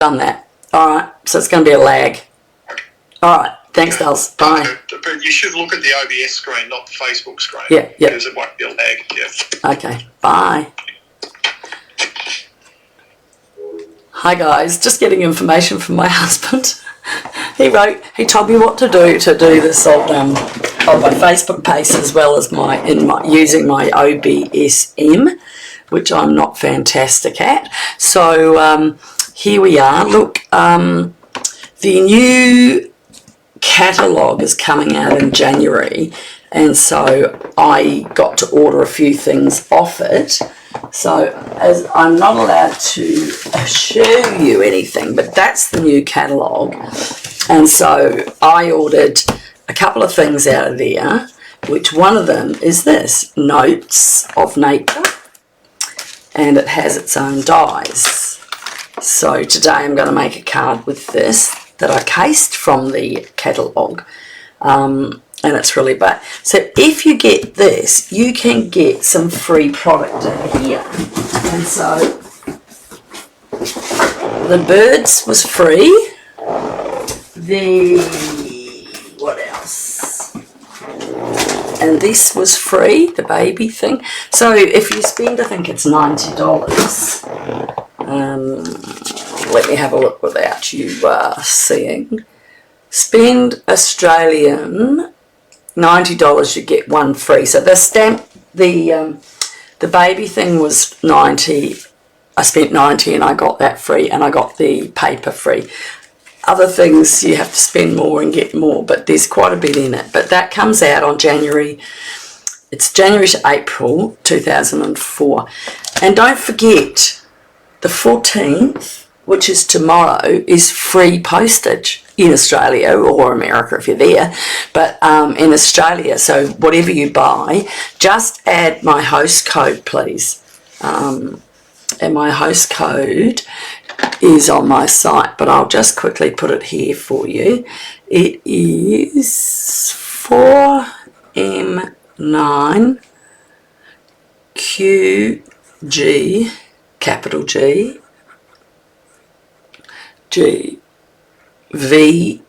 done that. All right, so it's going to be a lag. All right, thanks, Dels. Bye. But you should look at the OBS screen, not the Facebook screen. Yeah, yeah. Because it won't be a lag. Yeah. Okay, bye. Hi guys, just getting information from my husband. He told me what to do this on my Facebook page as well as using my OBSM, which I'm not fantastic at. So here we are. Look, the new catalogue is coming out in January, and so I got to order a few things off it. So as I'm not allowed to show you anything, but that's the new catalogue, and so I ordered a couple of things out of there, which one of them is this, Notes of Nature, and it has its own dies. So today I'm going to make a card with this that I cased from the catalogue, and it's really bad. So if you get this, you can get some free product in here. And so the birds was free. What else? And this was free, the baby thing. So if you spend, I think it's $90. Let me have a look without you seeing. Spend Australian $90, you get one free. So the stamp, the baby thing was $90. I spent $90 and I got that free, and I got the paper free. Other things you have to spend more and get more, but there's quite a bit in it. But that comes out on January. It's January to April 2004. And don't forget, the 14th, which is tomorrow, is free postage in Australia or America if you're there, but in Australia. So whatever you buy, just add my host code, please. And my host code is on my site, but I'll just quickly put it here for you. It is 4M9QG, capital G, VFZ.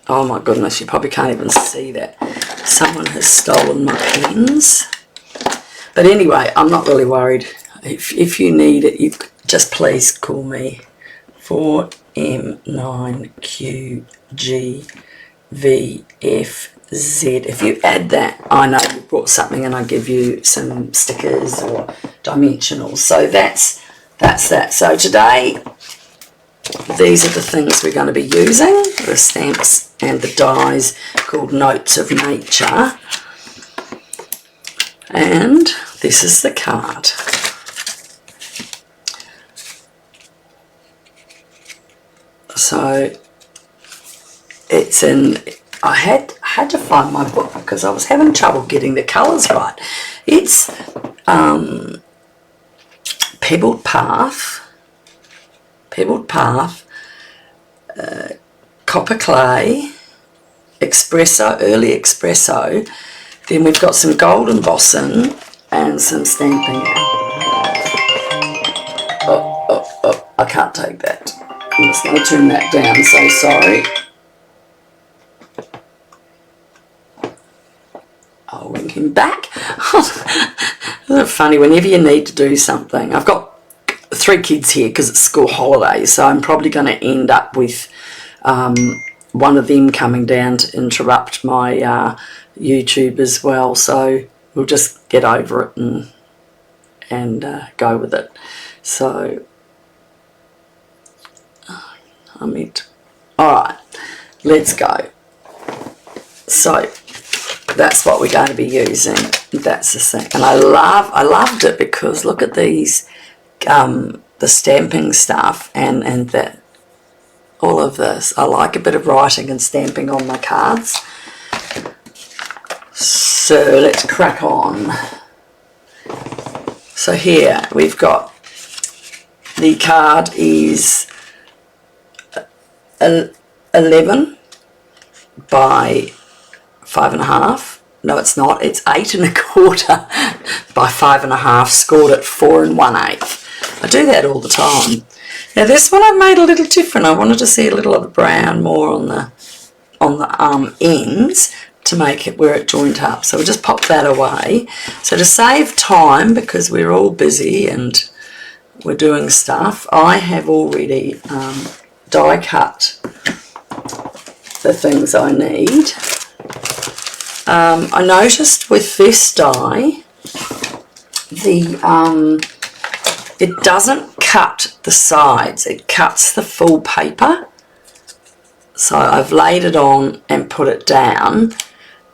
Oh my goodness, you probably can't even see that. Someone has stolen my pens. But anyway, I'm not really worried. If you need it, you just please call me. 4M9QGVFZ. If you add that, I know you brought something and I give you some stickers or dimensionals. So that's that. So today, these are the things we're going to be using, the stamps and the dies called Notes of Nature. And this is the card. So it's in, I had to find my book because I was having trouble getting the colours right. It's Pebbled Path, Copper Clay, Espresso, Early Espresso. Then we've got some gold embossing and some stamping. Oh, I can't take that. I'm just going to turn that down, so sorry. I'll ring him back. Isn't it funny, whenever you need to do something. I've got 3 kids here because it's school holidays, so I'm probably going to end up with one of them coming down to interrupt my YouTube as well. So we'll just get over it and go with it. So alright, let's go. So that's what we're going to be using. That's the thing. And I loved it because look at these, the stamping stuff and that, all of this. I like a bit of writing and stamping on my cards. So let's crack on. So here we've got, the card is 11 by 5.5, no it's not, it's 8 1/4 by 5 1/2, scored at 4 1/8. I do that all the time. Now this one I've made a little different. I wanted to see a little of the brown more on the ends to make it where it joint up. So we'll just pop that away. So to save time, because we're all busy and we're doing stuff, I have already die cut the things I need. I noticed with this die, it doesn't cut the sides, it cuts the full paper. So I've laid it on and put it down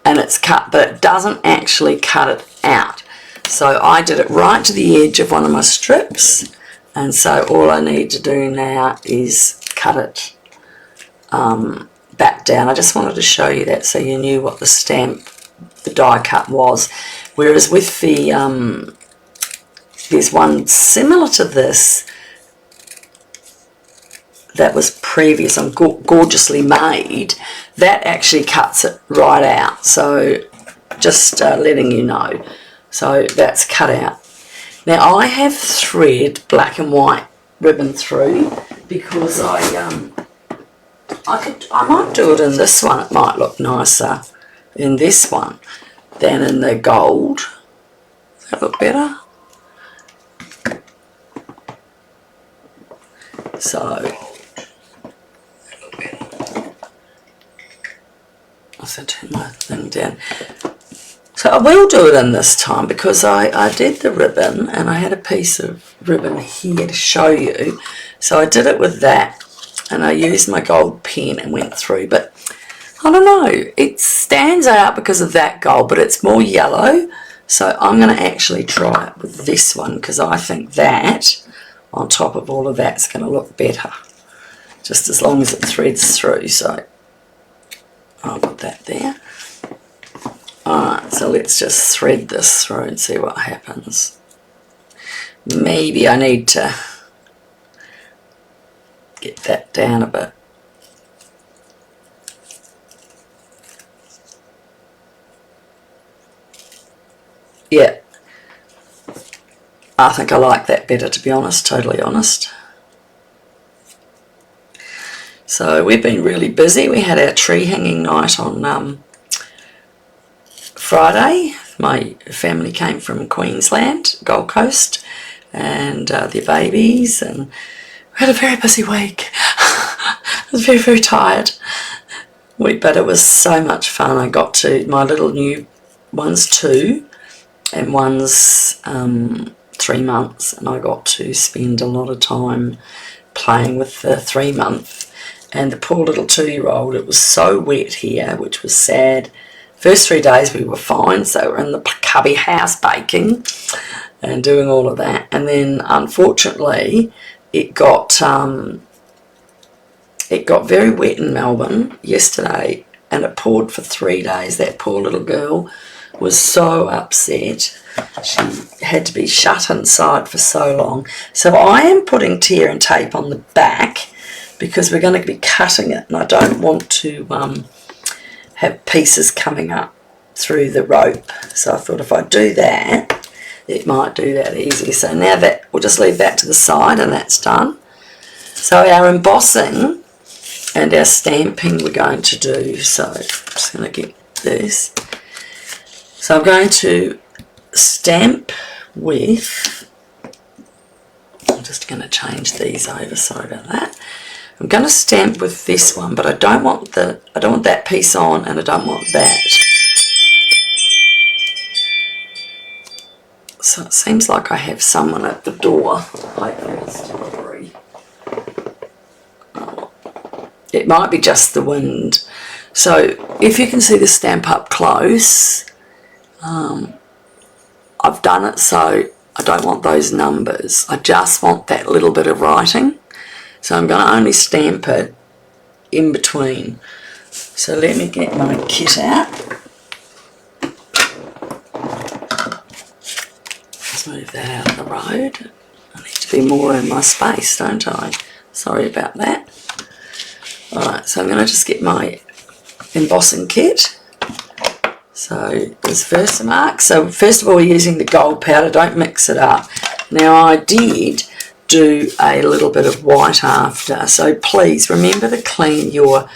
and it's cut, but it doesn't actually cut it out. So I did it right to the edge of one of my strips, and so all I need to do now is cut it back down. I just wanted to show you that so you knew what the stamp, the die cut was. Whereas with the, there's one similar to this that was previous and gorgeously made, that actually cuts it right out. So just letting you know. So that's cut out. Now I have thread black and white ribbon through because I might do it in this one. It might look nicer in this one than in the gold. Does that look better? So I'll turn my thing down. So I will do it in this time because I did the ribbon and I had a piece of ribbon here to show you. So I did it with that and I used my gold pen and went through, but I don't know, it stands out because of that gold, but it's more yellow. So I'm going to actually try it with this one because I think that on top of all of that's going to look better, just as long as it threads through. So I'll put that there. Alright, so let's just thread this through and see what happens. Maybe I need to get that down a bit. Yeah, I think I like that better, to be honest, totally honest. So we've been really busy. We had our tree hanging night on Friday. My family came from Queensland, Gold Coast, and their babies, and we had a very busy week. I was very, very tired. But it was so much fun. I got to, my little new one's 2 and one's 3 months, and I got to spend a lot of time playing with the 3-month. And the poor little 2-year-old, it was so wet here, which was sad. First 3 days we were fine, so we're in the cubby house baking and doing all of that. And then unfortunately it got very wet in Melbourne yesterday, and it poured for 3 days. That poor little girl was so upset. She had to be shut inside for so long. So I am putting tear and tape on the back because we're going to be cutting it, and I don't want to have pieces coming up through the rope. So I thought if I do that, it might do that easy. So now that, we'll just leave that to the side, and that's done. So our embossing and our stamping we're going to do. So I'm just going to get this. So I'm going to stamp with, I'm just going to change these over, sorry about that. I'm going to stamp with this one, but I don't want that piece on, and I don't want that. So it seems like I have someone at the door. Hopefully it's delivery. Oh, it might be just the wind. So if you can see the stamp up close, I've done it so I don't want those numbers. I just want that little bit of writing. So I'm going to only stamp it in between. So let me get my kit out. Let's move that out of the road. I need to be more in my space, don't I? Sorry about that. Alright, so I'm going to just get my embossing kit. So there's Versamark. So first of all, we're using the gold powder. Don't mix it up. Now I did do a little bit of white after. So please remember to clean your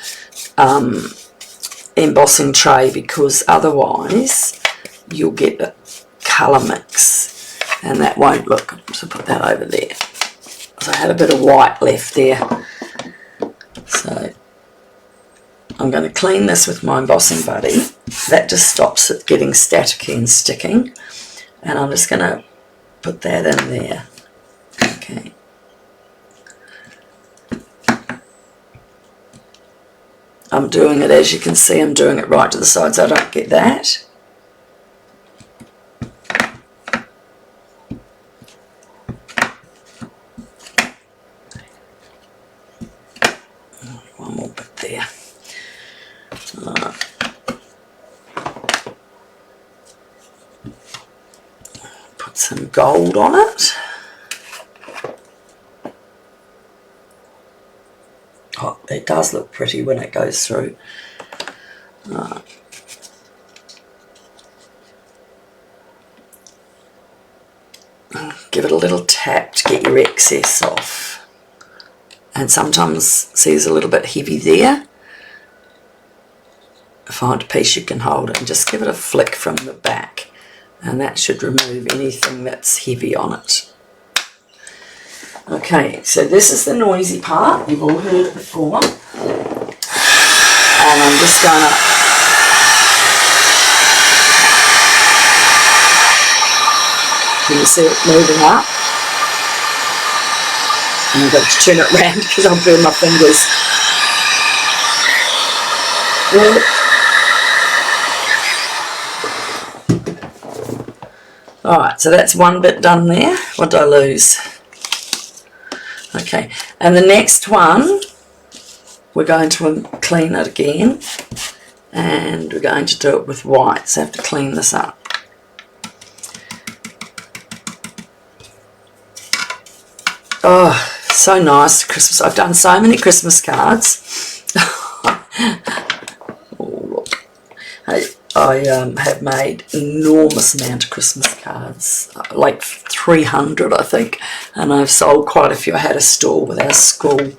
embossing tray, because otherwise you'll get a colour mix and that won't look. So put that over there. So I had a bit of white left there. So I'm going to clean this with my embossing buddy. That just stops it getting staticky and sticking. And I'm just going to put that in there. Okay. I'm doing it, as you can see, I'm doing it right to the side so I don't get that. One more bit there. Put some gold on it. Oh, it does look pretty when it goes through. Give it a little tap to get your excess off. And sometimes, see, there's a little bit heavy there. Find a piece you can hold it and just give it a flick from the back, and that should remove anything that's heavy on it. Okay, so this is the noisy part. You've all heard it before. And I'm just going to can you see it moving up? And I've got to turn it around because I'll burn my fingers. Alright, so that's one bit done there. What did I lose? Okay, and the next one, we're going to clean it again, and we're going to do it with white, so I have to clean this up. Oh, so nice, Christmas. I've done so many Christmas cards. Oh, look. I have made enormous amount of Christmas cards, like 300 I think, and I've sold quite a few. I had a store with our school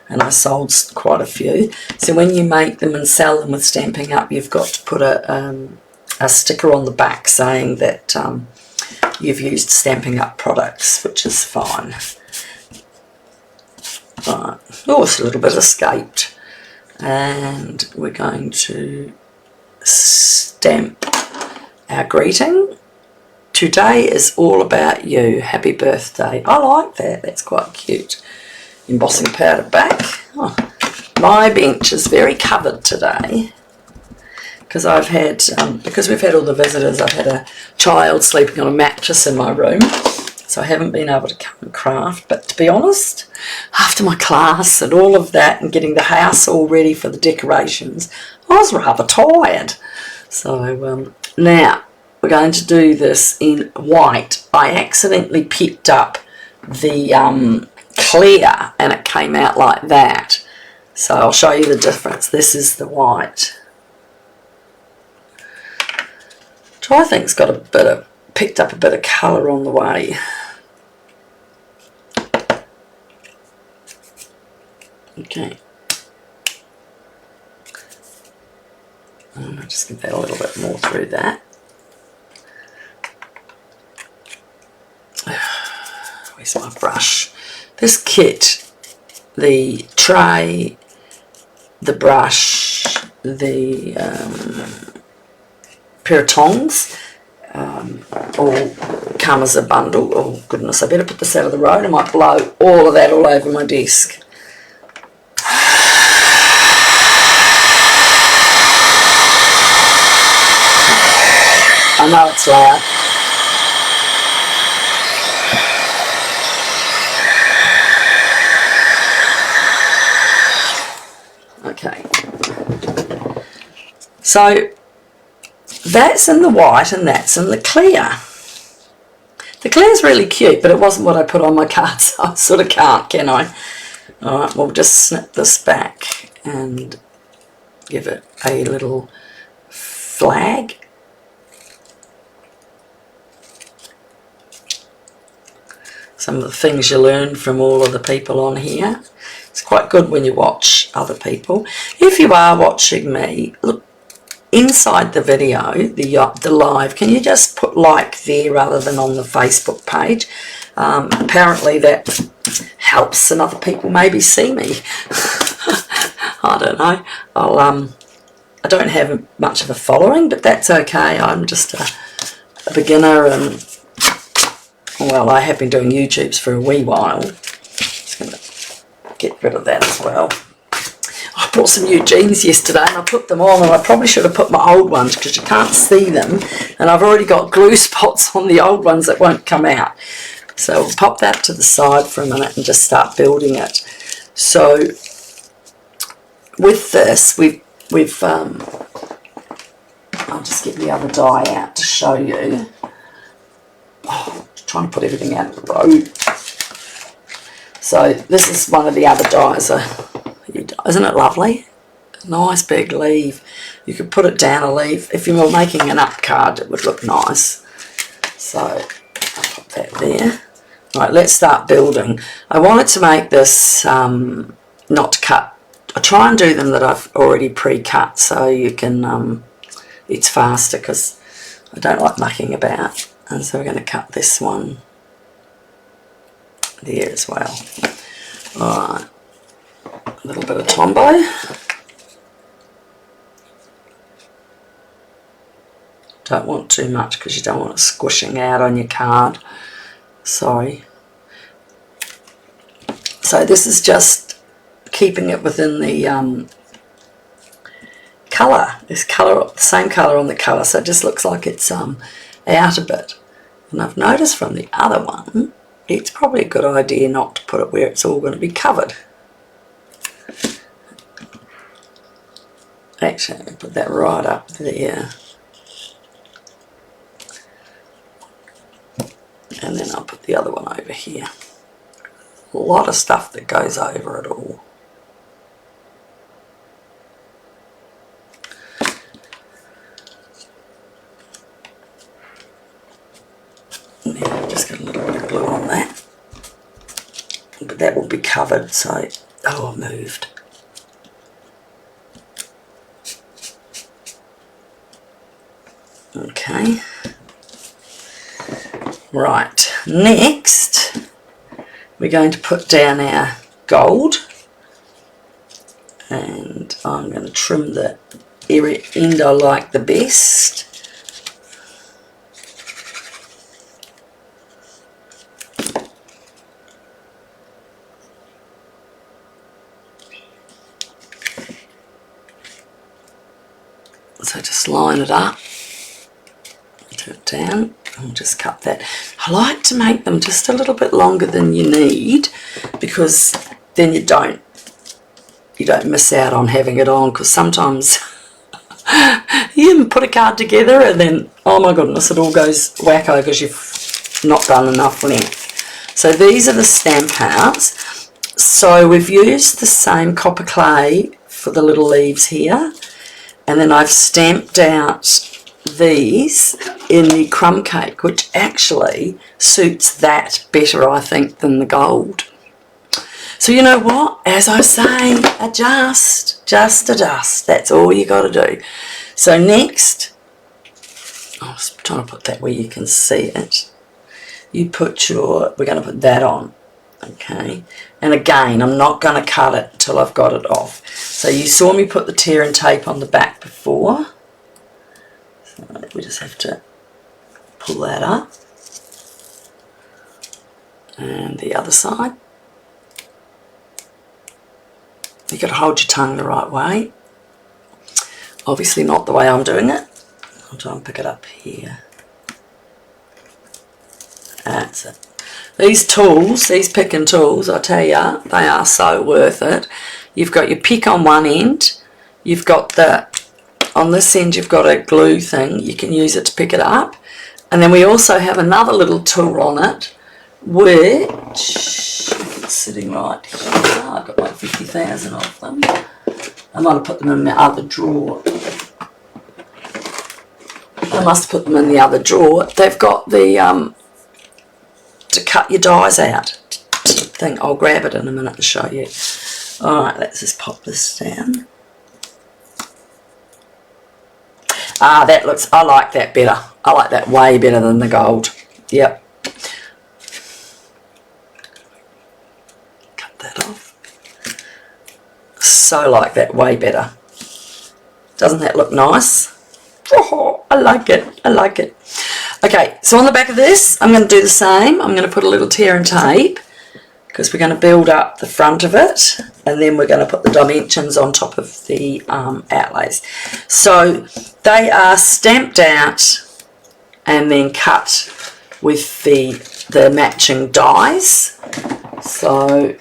and I sold quite a few. So when you make them and sell them with Stampin' Up, you've got to put a sticker on the back saying that you've used Stampin' Up products, which is fine. Right. Oh, it's a little bit escaped. And we're going to stamp our greeting. Today is all about you. Happy birthday. I like that. That's quite cute. Embossing powder back. Oh, my bench is very covered today because I've had, because we've had all the visitors, I've had a child sleeping on a mattress in my room. So I haven't been able to come and craft, but to be honest, after my class and all of that and getting the house all ready for the decorations, I was rather tired. So now we're going to do this in white. I accidentally picked up the clear and it came out like that. So I'll show you the difference. This is the white, which I think's got a bit of, picked up a bit of colour on the way. Okay. I'll just give that a little bit more through that. Where's my brush? This kit, the tray, the brush, the pair of tongs, all come as a bundle. Oh goodness, I better put this out of the road. I might blow all of that all over my desk. I know it's loud. Okay. So that's in the white and that's in the clear. The clear's really cute, but it wasn't what I put on my card, so I sort of can't, can I? Alright, we'll just snip this back and give it a little flag. some of the things you learn from all of the people on here. It's quite good when you watch other people. If you are watching me, look, inside the video, the live, can you just put like there rather than on the Facebook page? Apparently that helps and other people maybe see me. I don't know. I don't have much of a following, but that's okay. I'm just a beginner, and well, I have been doing YouTubes for a wee while. Just going to get rid of that as well. I bought some new jeans yesterday and I put them on, and I probably should have put my old ones because you can't see them, and I've already got glue spots on the old ones that won't come out. So we'll pop that to the side for a minute and just start building it. So with this, I'll just get the other die out to show you. Oh, trying to put everything out of the road. So this is one of the other dies. Isn't it lovely? Nice big leaf. You could put it down a leaf. If you were making an up card, it would look nice. So I'll put that there. Right, let's start building. I wanted to make this not cut. I try and do them that I've already pre-cut so you can, it's faster because I don't like mucking about. And so we're going to cut this one there as well. Alright, a little bit of Tombow. Don't want too much because you don't want it squishing out on your card. Sorry. So this is just keeping it within the colour. This colour, the same colour on the colour, so it just looks like it's out a bit. And I've noticed from the other one, it's probably a good idea not to put it where it's all going to be covered. Actually, I'm going to put that right up there. And then I'll put the other one over here. A lot of stuff that goes over it all. Yeah, just got a little bit of glue on that. But that will be covered, so... Oh, I moved. Okay. Right, next we're going to put down our gold, and I'm going to trim the end I like the best. So just line it up, turn it down, and just cut that. I like to make them just a little bit longer than you need, because then you don't miss out on having it on, because sometimes you even put a card together and then, oh my goodness, it all goes wacko because you've not done enough length. So these are the stamp outs. So we've used the same copper clay for the little leaves here, and then I've stamped out these in the crumb cake, which actually suits that better, I think, than the gold. So you know what, as I say, adjust, just adjust, that's all you got to do. So next, I'm just trying to put that where you can see it. You put your, we're going to put that on, okay, and again I'm not going to cut it until I've got it off. So you saw me put the tear and tape on the back before, so we just have to pull that up, and the other side. You've got to hold your tongue the right way, obviously not the way I'm doing it. I'll try and pick it up here. That's it. These tools, these picking tools, I tell you, they are so worth it. You've got your pick on one end, you've got the, on this end you've got a glue thing, you can use it to pick it up, and then we also have another little tool on it, which, it's sitting right here, I've got like 50,000 of them. I might have put them in the other drawer. I must have put them in the other drawer. They've got the to cut your dies out. Thing. I'll grab it in a minute and show you. Alright, let's just pop this down. Ah, that looks, I like that better. I like that way better than the gold. Yep. Cut that off. So like that way better. Doesn't that look nice? Oh, I like it. I like it. Okay, so on the back of this, I'm going to do the same. I'm going to put a little tear and tape because we're going to build up the front of it, and then we're going to put the dimensions on top of the outlays. So they are stamped out and then cut with the matching dies. So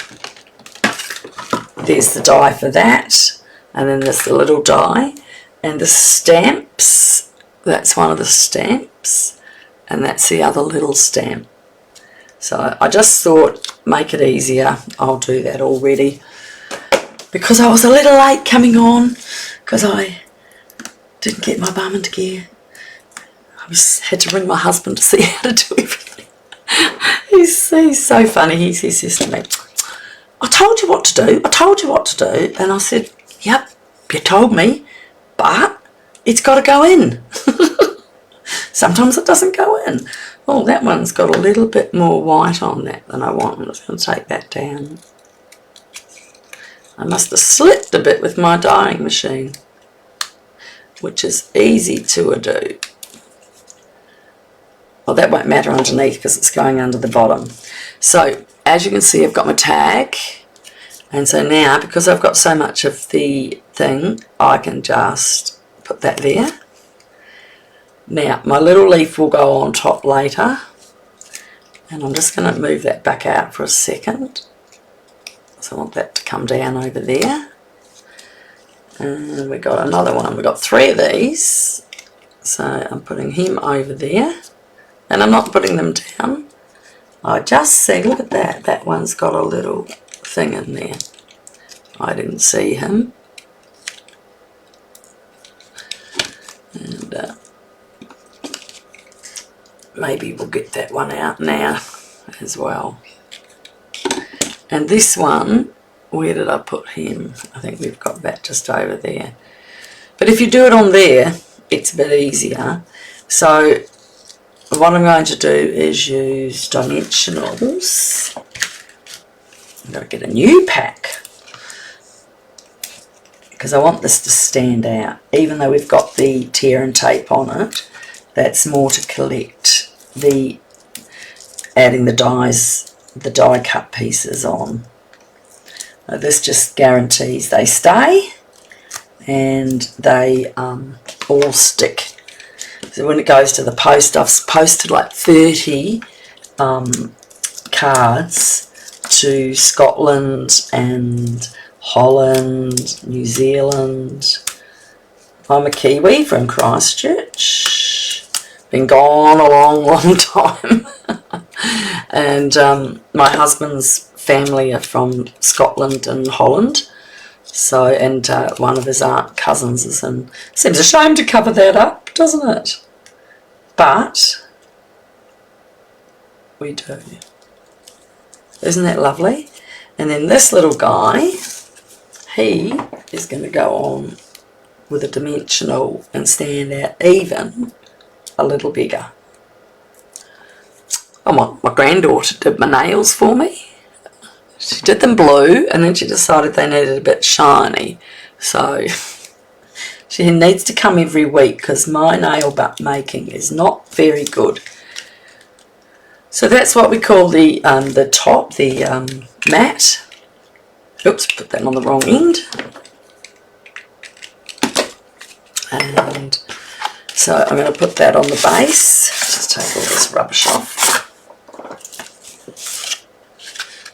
there's the die for that, and then there's the little die, and the stamps, that's one of the stamps, and that's the other little stamp. So I just thought, make it easier, I'll do that already, because I was a little late coming on, because I didn't get my bum into gear. I had to ring my husband to see how to do everything. He's so funny. He says to me, I told you what to do, I told you what to do. And I said, yep, you told me, but it's got to go in. Sometimes it doesn't go in. Oh, that one's got a little bit more white on that than I want. I'm just going to take that down. I must have slipped a bit with my dyeing machine, which is easy to do. Well, that won't matter underneath because it's going under the bottom. So, as you can see, I've got my tag. And so now, because I've got so much of the thing, I can just put that there. Now, my little leaf will go on top later. And I'm just going to move that back out for a second. So I want that to come down over there. And we've got another one. We've got 3 of these. So I'm putting him over there. And I'm not putting them down. I just see, look at that. That one's got a little thing in there. I didn't see him. And maybe we'll get that one out now as well. And this one, where did I put him? I think we've got that just over there. But if you do it on there, it's a bit easier. So what I'm going to do is use dimensionals. I'm going to get a new pack because I want this to stand out. Even though we've got the tear and tape on it, that's more to collect the adding the dies, the die cut pieces on. Now this just guarantees they stay and they all stick. So when it goes to the post, I've posted like 30 cards to Scotland and Holland, New Zealand. I'm a Kiwi from Christchurch. Been gone a long time. And my husband's family are from Scotland and Holland. So, and one of his aunt cousins is in. Seems a shame to cover that up, doesn't it? But we do. Isn't that lovely? And then this little guy, he is going to go on with a dimensional and stand out even a little bigger. Oh, my granddaughter did my nails for me. She did them blue and then she decided they needed a bit shiny. So she needs to come every week because my nail making is not very good. So that's what we call the top, the mat. Oops, put that on the wrong end. And so I'm going to put that on the base. Just take all this rubbish off.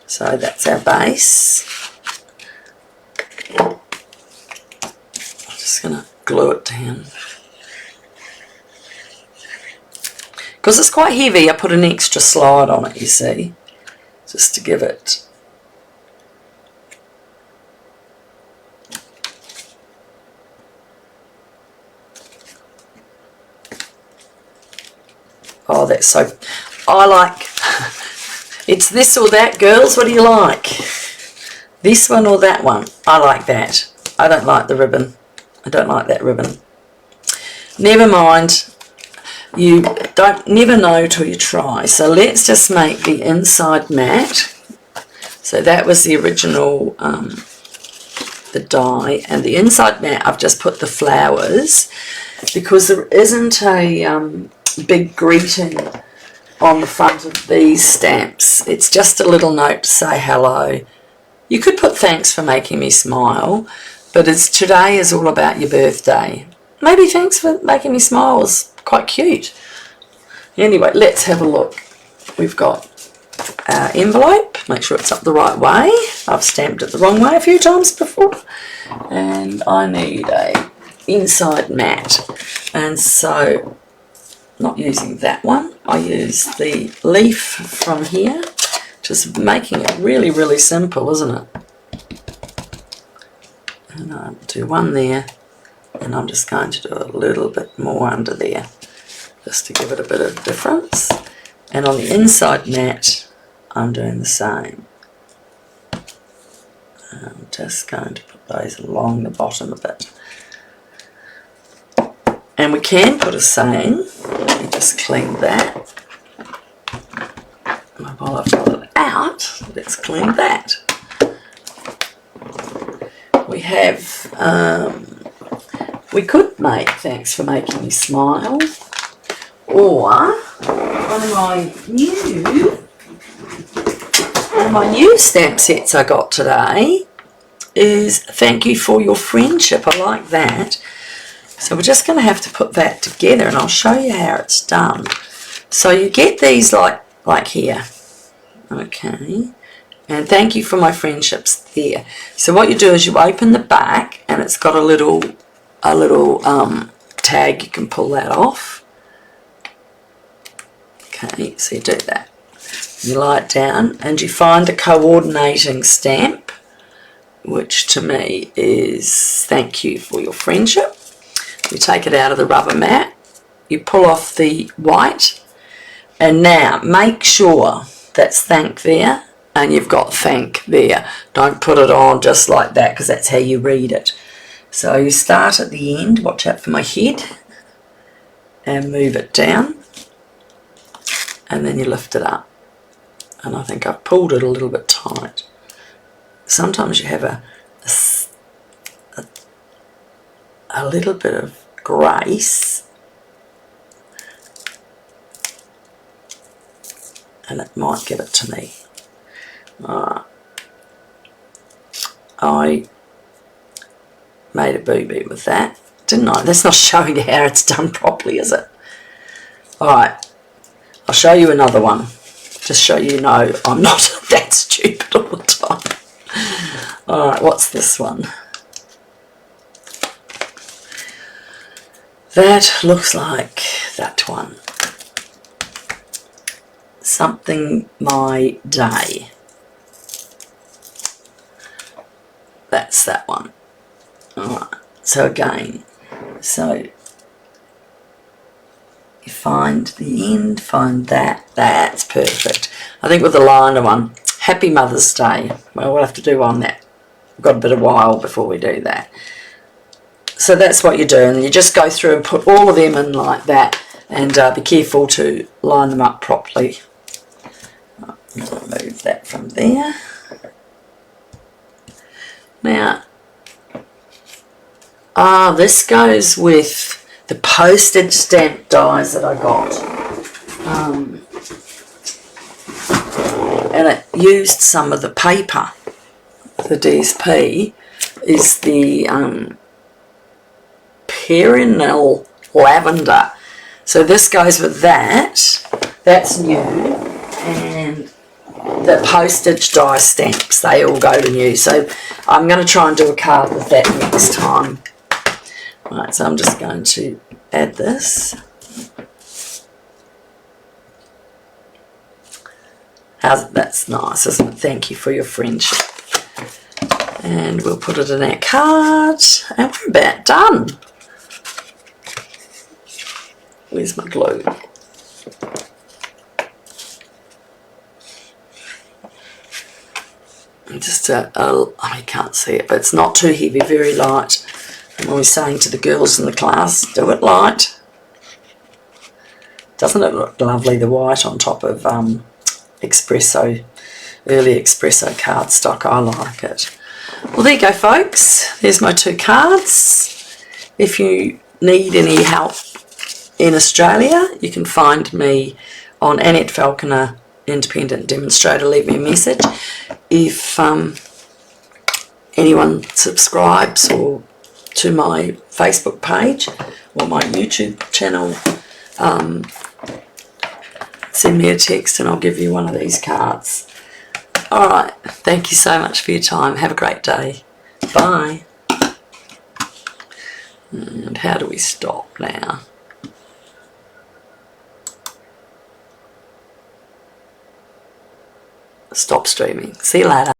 So that's our base. I'm just going to glue it down. Because it's quite heavy, I put an extra slide on it, you see, just to give it. Oh, that's so, I like It's this or that, girls. What do you like? This one or that one? I like that. I don't like the ribbon. I don't like that ribbon. Never mind. You don't never know till you try. So let's just make the inside matte. So that was the original, the die, and the inside matte I've just put the flowers because there isn't a big greeting on the front of these stamps. It's just a little note to say hello. You could put thanks for making me smile, but today is all about your birthday. Maybe thanks for making me smile was quite cute. Anyway, let's have a look. We've got our envelope. Make sure it's up the right way. I've stamped it the wrong way a few times before. And I need a inside matte. And so, not using that one, I use the leaf from here. Just making it really, really simple, isn't it? And I'll do one there. And I'm just going to do a little bit more under there, just to give it a bit of difference. And on the inside matte, I'm doing the same. I'm just going to put those along the bottom a bit. And we can put a saying. Let me just clean that. While I've got it out, let's clean that. We have, we could make thanks for making me smile, or one of my new stamp sets I got today is thank you for your friendship. I like that. So we're just going to have to put that together, and I'll show you how it's done. So you get these like here, okay, and thank you for my friendships there. So what you do is you open the back, and it's got a little tag. You can pull that off. Okay, so you do that. You lie it down, and you find a coordinating stamp, which to me is thank you for your friendship. You take it out of the rubber mat, you pull off the white, and now make sure that's thank there and you've got thank there. Don't put it on just like that, because that's how you read it. So you start at the end, watch out for my head, and move it down, and then you lift it up. And I think I've pulled it a little bit tight. Sometimes you have a little bit of grace, and it might give it to me. I made a boo-boo with that, didn't I? That's not showing how it's done properly, is it? Alright, I'll show you another one, just so you know I'm not that stupid all the time. Alright, what's this one? That looks like that one. Something my day. That's that one. Alright, so again, so you find the end, find that, that's perfect. I think with the liner one, Happy Mother's Day. Well, we'll have to do on that. We've got a bit of while before we do that. So that's what you do, and you just go through and put all of them in like that, and be careful to line them up properly. Move that from there. Now, this goes with the postage stamp dies that I got. And it used some of the paper. The DSP is the perennial lavender. So this goes with that. That's new. And the postage die stamps, they all go to new. So I'm going to try and do a card with that next time. Right, so I'm just going to add this. That's nice, isn't it? Thank you for your friendship. And we'll put it in our card, and we're about done. Where's my glue? Just oh, you can't see it, but it's not too heavy, very light. I'm always saying to the girls in the class, do it light. Doesn't it look lovely, the white on top of espresso, early espresso cardstock? I like it. Well, there you go, folks. There's my 2 cards. If you need any help in Australia, you can find me on Annette Falconer, Independent Demonstrator. Leave me a message. If anyone subscribes or to my Facebook page or my YouTube channel, send me a text and I'll give you one of these cards. Alright, thank you so much for your time. Have a great day. Bye. And how do we stop now? Stop streaming. See you later.